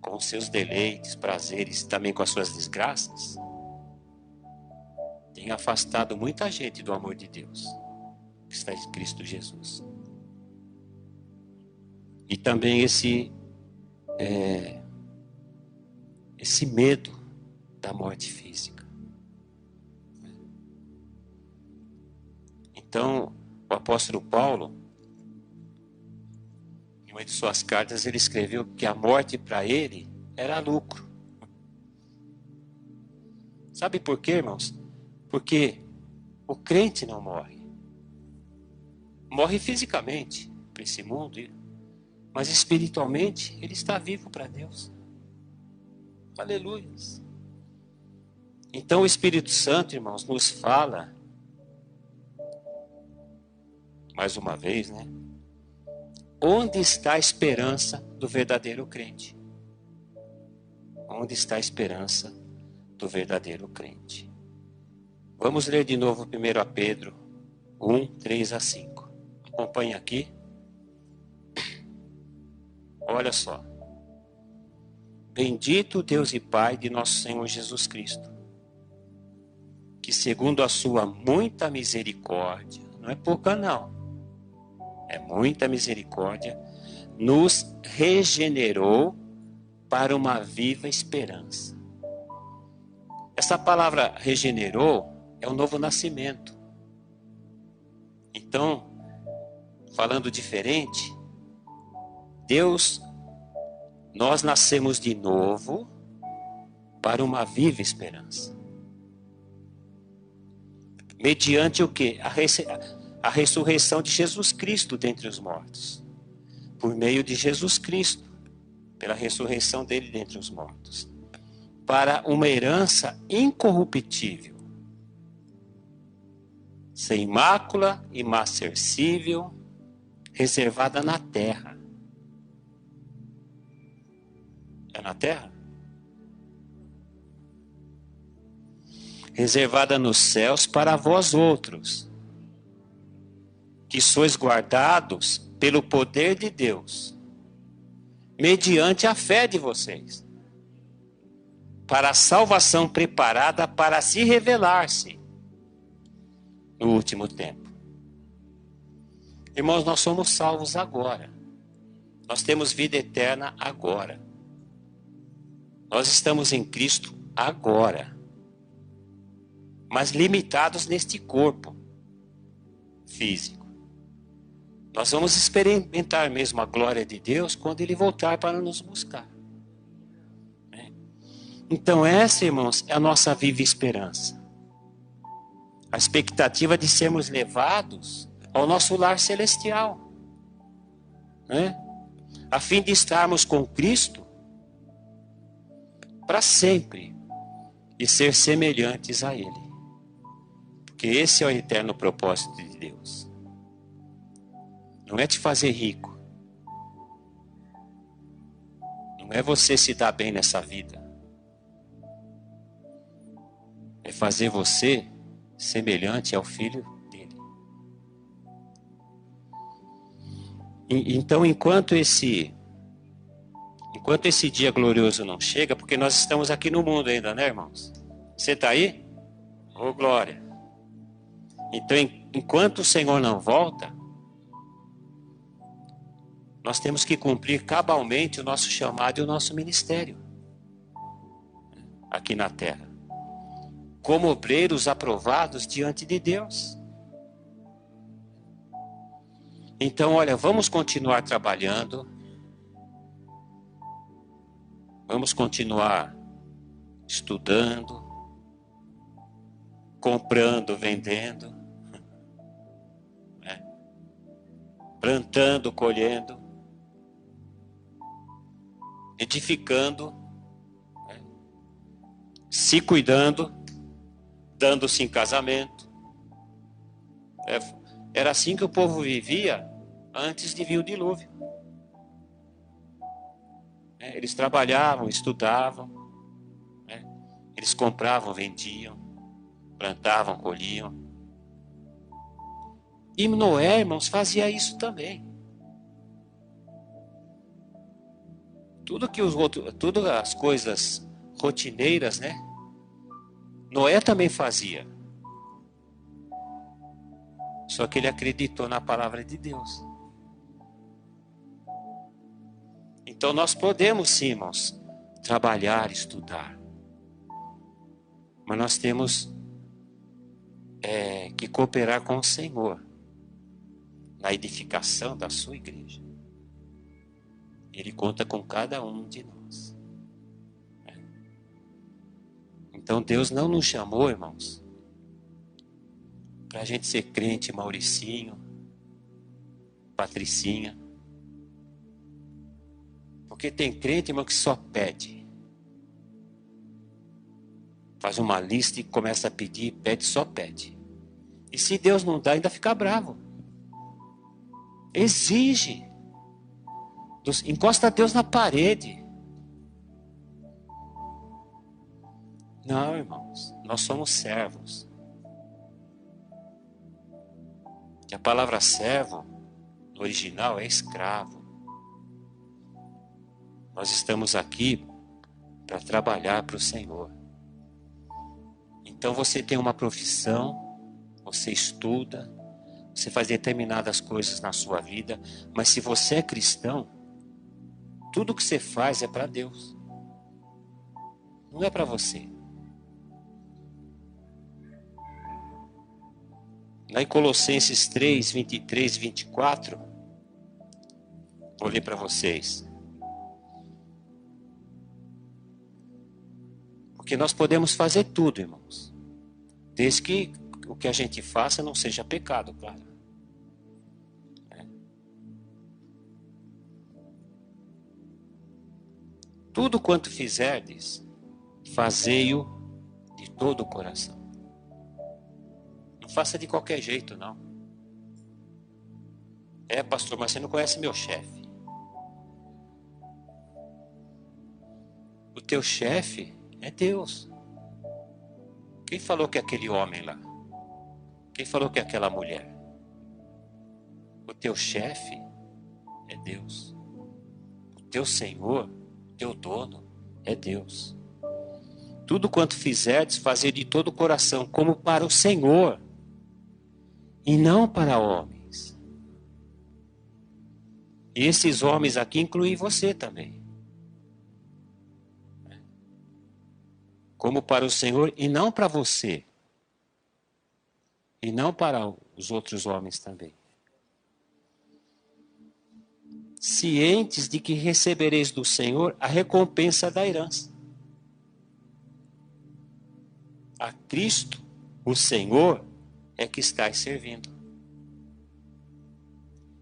com os seus deleites, prazeres, também com as suas desgraças, tem afastado muita gente do amor de Deus, que está em Cristo Jesus. E também esse medo da morte física. Então, o apóstolo Paulo, em uma de suas cartas, ele escreveu que a morte para ele era lucro. Sabe por quê, irmãos? Porque o crente não morre. Morre fisicamente para esse mundo, mas espiritualmente ele está vivo para Deus. Aleluia. Então o Espírito Santo, irmãos, nos fala, mais uma vez, né? Onde está a esperança do verdadeiro crente? Onde está a esperança do verdadeiro crente? Vamos ler de novo 1 Pedro 1, 3 a 5. Acompanhe aqui. Olha só. Bendito Deus e Pai de nosso Senhor Jesus Cristo, que segundo a sua muita misericórdia, não é pouca não, é muita misericórdia, nos regenerou para uma viva esperança. Essa palavra regenerou é o novo nascimento. Então, falando diferente, nós nascemos de novo para uma viva esperança. Mediante o quê? A ressurreição de Jesus Cristo dentre os mortos. Por meio de Jesus Cristo, pela ressurreição dele dentre os mortos. Para uma herança incorruptível, sem mácula, imarcessível, reservada na terra. É na terra? Reservada nos céus para vós outros, que sois guardados pelo poder de Deus, mediante a fé de vocês, para a salvação preparada para se revelar-se no último tempo. Irmãos, nós somos salvos agora. Nós temos vida eterna agora. Nós estamos em Cristo agora. Mas limitados neste corpo físico. Nós vamos experimentar mesmo a glória de Deus quando Ele voltar para nos buscar. Então essa, irmãos, é a nossa viva esperança. A expectativa de sermos levados ao nosso lar celestial. A fim de estarmos com Cristo para sempre e ser semelhantes a Ele. Porque esse é o eterno propósito de Deus. Não é te fazer rico. Não é você se dar bem nessa vida. É fazer você semelhante ao Filho dele. Então, enquanto esse dia glorioso não chega, porque nós estamos aqui no mundo ainda, né, irmãos? Você está aí? Oh, glória! Então, enquanto o Senhor não volta, nós temos que cumprir cabalmente o nosso chamado e o nosso ministério aqui na terra, como obreiros aprovados diante de Deus. Então, olha, vamos continuar trabalhando, vamos continuar estudando, comprando, vendendo, plantando, colhendo, edificando, se cuidando, dando-se em casamento. Era assim que o povo vivia antes de vir o dilúvio. Eles trabalhavam, estudavam, eles compravam, vendiam, plantavam, colhiam. E Noé, irmãos, fazia isso também. Tudo as coisas rotineiras, né? Noé também fazia. Só que ele acreditou na palavra de Deus. Então nós podemos, sim, irmãos, trabalhar, estudar. Mas nós temos que cooperar com o Senhor na edificação da sua igreja. Ele conta com cada um de nós. Então Deus não nos chamou, irmãos, para a gente ser crente Mauricinho, Patricinha. Porque tem crente, irmão, que só pede. Faz uma lista e começa a pedir, pede, só pede. E se Deus não dá, ainda fica bravo. Exige. Encosta Deus na parede. Não, irmãos, nós somos servos. E a palavra servo, no original, é escravo. Nós estamos aqui para trabalhar para o Senhor. Então você tem uma profissão, você estuda, você faz determinadas coisas na sua vida, mas se você é cristão, tudo que você faz é para Deus. Não é para você. Lá em Colossenses 3, 23 e 24, vou ler para vocês. Porque nós podemos fazer tudo, irmãos. Desde que o que a gente faça não seja pecado, claro. Tudo quanto fizerdes, fazei-o de todo o coração. Não faça de qualquer jeito, não. Pastor, mas você não conhece meu chefe. O teu chefe é Deus. Quem falou que é aquele homem lá? Quem falou que é aquela mulher? O teu chefe é Deus. O teu Senhor, teu dono, é Deus. Tudo quanto fizerdes, fazer de todo o coração, como para o Senhor, e não para homens. E esses homens aqui incluem você também. Como para o Senhor e não para você. E não para os outros homens também. Cientes de que recebereis do Senhor a recompensa da herança. A Cristo, o Senhor, é que estáis servindo.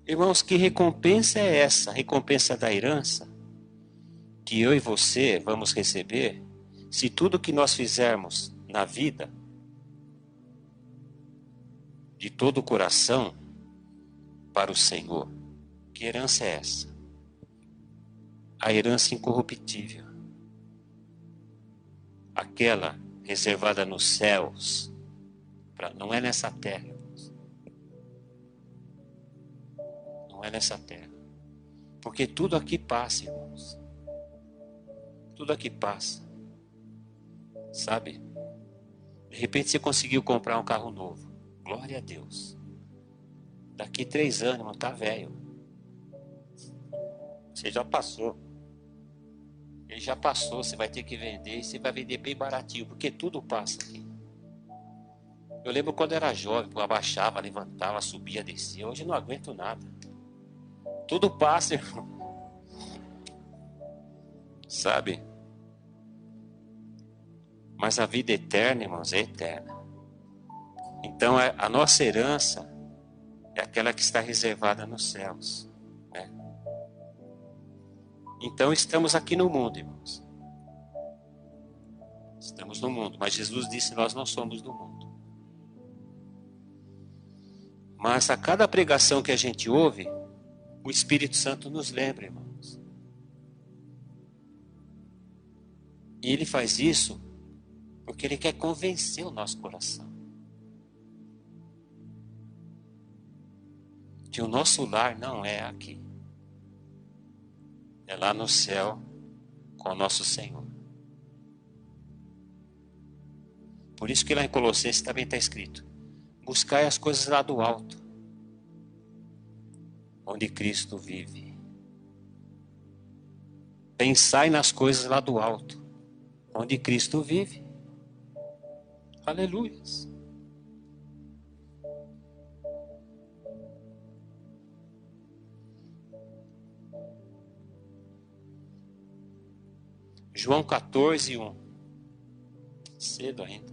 Irmãos, que recompensa é essa? A recompensa da herança que eu e você vamos receber se tudo que nós fizermos na vida, de todo o coração, para o Senhor. Que herança é essa? A herança incorruptível. Aquela reservada nos céus. Não é nessa terra. Não é nessa terra. Porque tudo aqui passa, irmãos. Tudo aqui passa. Sabe? De repente você conseguiu comprar um carro novo. Glória a Deus. Daqui 3 anos, irmão, tá velho. Você já passou. Ele já passou, você vai ter que vender. E você vai vender bem baratinho, porque tudo passa aqui. Eu lembro quando eu era jovem, eu abaixava, levantava, subia, descia. Hoje eu não aguento nada. Tudo passa, irmão. Sabe? Mas a vida eterna, irmãos, é eterna. Então a nossa herança é aquela que está reservada nos céus. Né? Então estamos aqui no mundo, irmãos. Estamos no mundo, mas Jesus disse: nós não somos do mundo. Mas a cada pregação que a gente ouve, o Espírito Santo nos lembra, irmãos. E ele faz isso porque ele quer convencer o nosso coração que o nosso lar não é aqui. É lá no céu com o nosso Senhor. Por isso que lá em Colossenses também está escrito: buscai as coisas lá do alto, onde Cristo vive. Pensai nas coisas lá do alto, onde Cristo vive. Aleluia. João 14, 1. Cedo ainda.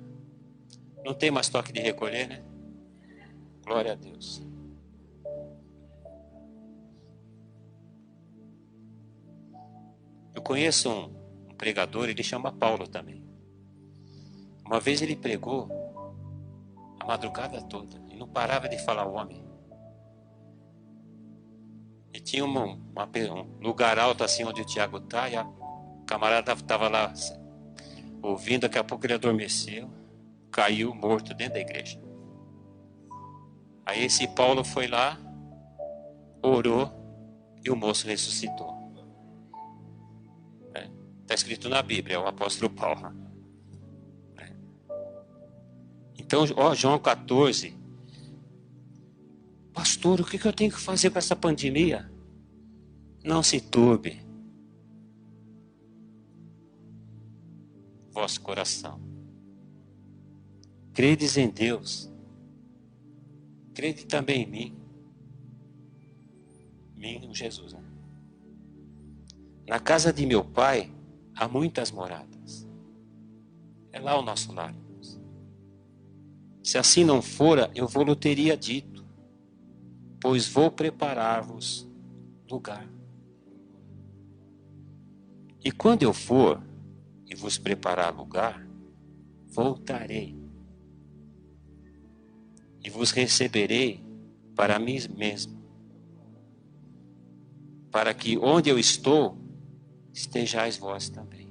Não tem mais toque de recolher, né? Glória a Deus. Eu conheço um pregador, ele chama Paulo também. Uma vez ele pregou a madrugada toda e não parava de falar o homem. E tinha um lugar alto assim onde o Tiago está, e a camarada estava lá ouvindo. Daqui a pouco ele adormeceu, caiu morto dentro da igreja. Aí esse Paulo foi lá, orou e o moço ressuscitou. Está escrito na Bíblia, é o apóstolo Paulo. Então, João 14. Pastor, o que eu tenho que fazer com essa pandemia? Não se turbe vosso coração. Credes em Deus. Crede também em mim. Em Jesus. Né? Na casa de meu pai há muitas moradas. É lá o nosso lar. Se assim não fora, eu vou-lhe teria dito, pois vou preparar-vos lugar. E quando eu for e vos preparar lugar, voltarei e vos receberei para mim mesmo, para que onde eu estou, estejais vós também.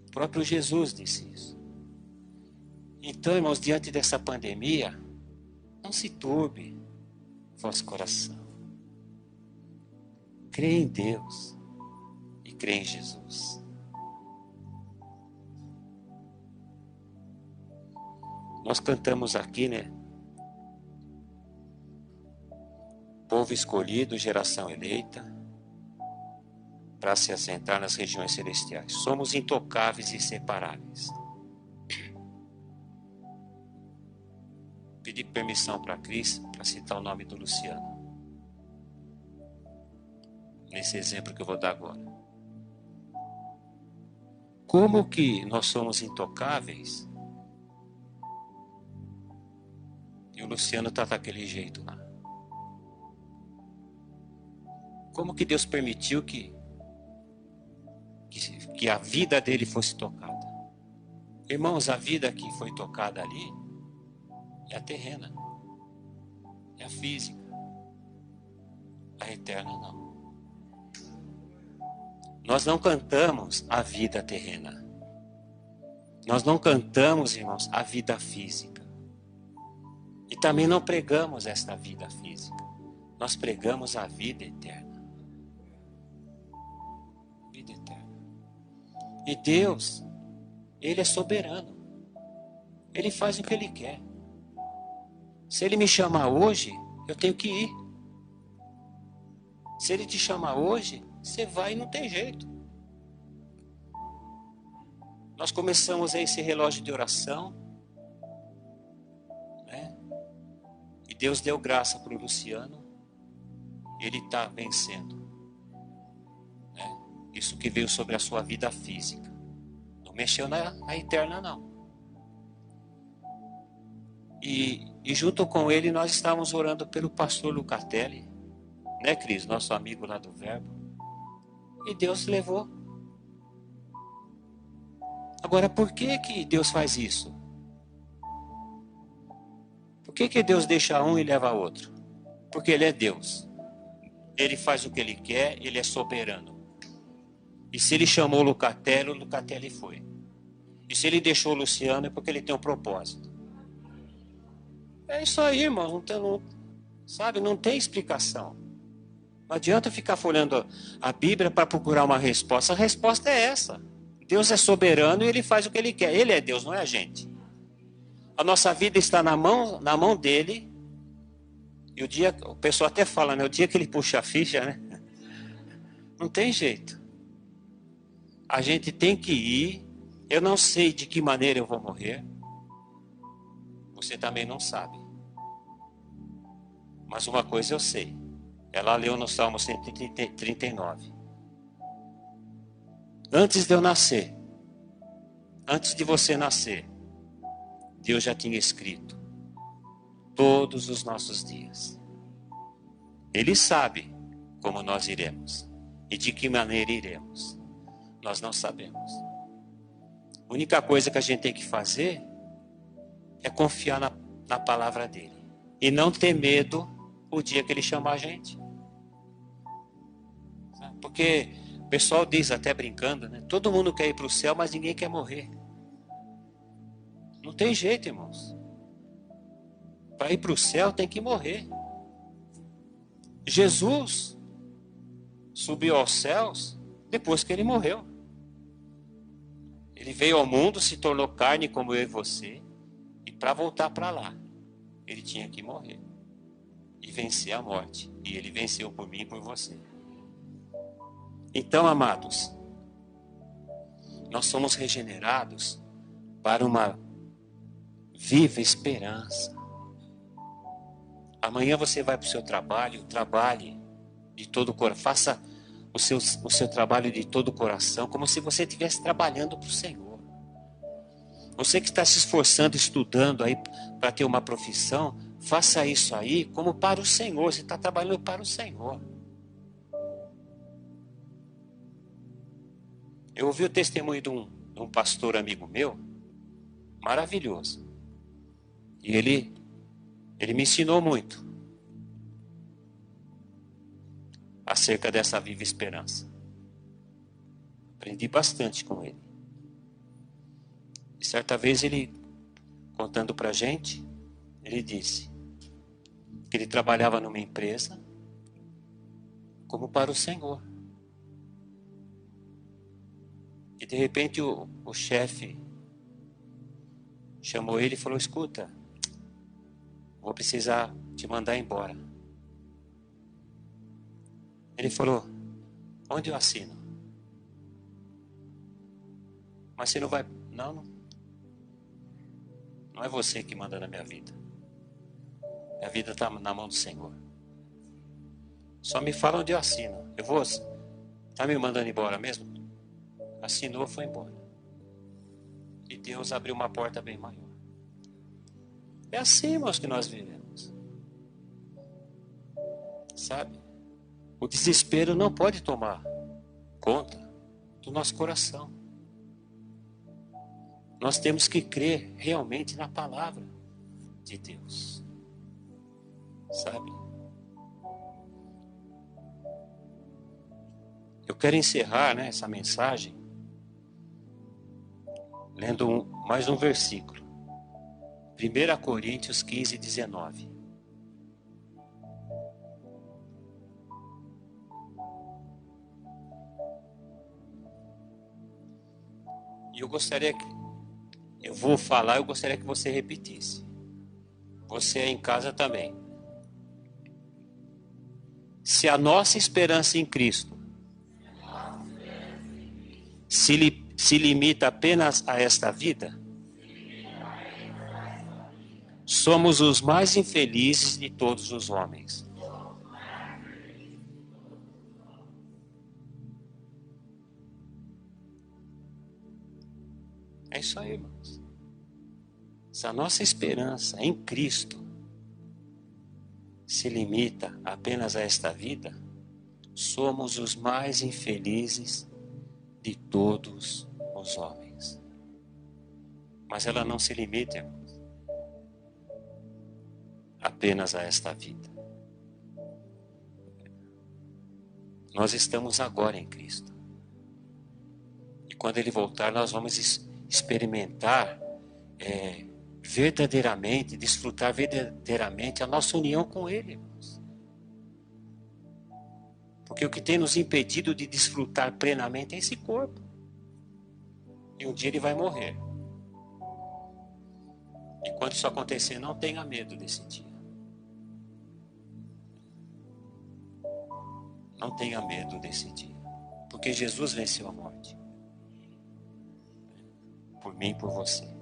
O próprio Jesus disse isso. Então, irmãos, diante dessa pandemia, não se turbe vosso coração. Crê em Deus e crê em Jesus. Nós cantamos aqui, né? povo escolhido, geração eleita, para se assentar nas regiões celestiais. Somos intocáveis e inseparáveis. Pedi permissão para a Cris para citar o nome do Luciano. Nesse exemplo que eu vou dar agora. Como que nós somos intocáveis e o Luciano está daquele jeito lá? Como que Deus permitiu que a vida dele fosse tocada? Irmãos, a vida que foi tocada ali é a terrena, é a física, a eterna não. Nós não cantamos a vida terrena. Nós não cantamos, irmãos, a vida física. E também não pregamos esta vida física. Nós pregamos a vida eterna. Vida eterna. E Deus, Ele é soberano. Ele faz o que Ele quer. Se Ele me chamar hoje, eu tenho que ir. Se Ele te chamar hoje, você vai e não tem jeito. Nós começamos aí esse relógio de oração, né? E Deus deu graça para o Luciano. Ele está vencendo, né? Isso que veio sobre a sua vida física. Não mexeu na eterna, não. E junto com ele nós estávamos orando pelo pastor Lucatelli, né, Cris? Nosso amigo lá do Verbo. E Deus levou. Agora, por que Deus faz isso? Por que Deus deixa um e leva outro? Porque Ele é Deus. Ele faz o que Ele quer, Ele é soberano. E se Ele chamou o Lucatelli foi. E se Ele deixou o Luciano, é porque Ele tem um propósito. É isso aí, irmão. Sabe, não tem explicação. Não adianta ficar folhando a Bíblia para procurar uma resposta. A resposta é essa. Deus é soberano e Ele faz o que Ele quer. Ele é Deus, não é a gente. A nossa vida está na mão dEle. E o pessoal até fala, né? O dia que Ele puxa a ficha, né? Não tem jeito. A gente tem que ir. Eu não sei de que maneira eu vou morrer. Você também não sabe. Mas uma coisa eu sei. Ela leu no Salmo 139. Antes de eu nascer, antes de você nascer, Deus já tinha escrito todos os nossos dias. Ele sabe como nós iremos e de que maneira iremos. Nós não sabemos. A única coisa que a gente tem que fazer é confiar na palavra dele e não ter medo o dia que ele chamar a gente. Porque o pessoal diz, até brincando, né? Todo mundo quer ir para o céu, mas ninguém quer morrer. Não tem jeito, irmãos. Para ir para o céu tem que morrer. Jesus subiu aos céus depois que ele morreu. Ele veio ao mundo, se tornou carne como eu e você, e para voltar para lá, ele tinha que morrer e vencer a morte. E ele venceu por mim e por você. Então, amados, nós somos regenerados para uma viva esperança. Amanhã você vai para o seu trabalho, trabalhe de todo o coração, faça o seu trabalho de todo o coração, como se você estivesse trabalhando para o Senhor. Você que está se esforçando, estudando aí para ter uma profissão, faça isso aí como para o Senhor. Você está trabalhando para o Senhor. Eu ouvi o testemunho de um pastor amigo meu, maravilhoso. E ele me ensinou muito acerca dessa viva esperança. Aprendi bastante com ele. E certa vez ele, contando pra gente, ele disse que ele trabalhava numa empresa como para o Senhor. E de repente o chefe chamou ele e falou: escuta, vou precisar te mandar embora. Ele falou: onde eu assino? Mas você não vai. Não, não é você que manda na minha vida. Minha vida está na mão do Senhor. Só me fala onde eu assino. Eu vou. Está me mandando embora mesmo? Assinou, foi embora. E Deus abriu uma porta bem maior. É assim, irmãos, que nós vivemos. Sabe? O desespero não pode tomar conta do nosso coração. Nós temos que crer realmente na palavra de Deus. Sabe? Eu quero encerrar, né, essa mensagem lendo mais um versículo. 1 Coríntios 15, 19. E eu gostaria que eu gostaria que você repetisse. Você aí em casa também. Se a nossa esperança em Cristo se limita apenas a esta vida, somos os mais infelizes de todos os homens. É isso aí, irmãos. Se a nossa esperança em Cristo se limita apenas a esta vida, somos os mais infelizes de todos os homens. Mas ela não se limita, irmãos, apenas a esta vida. Nós estamos agora em Cristo. E quando Ele voltar, nós vamos experimentar verdadeiramente, desfrutar verdadeiramente a nossa união com Ele, irmãos. Porque o que tem nos impedido de desfrutar plenamente é esse corpo. E um dia ele vai morrer. E quando isso acontecer, não tenha medo desse dia. Não tenha medo desse dia. Porque Jesus venceu a morte. Por mim e por você.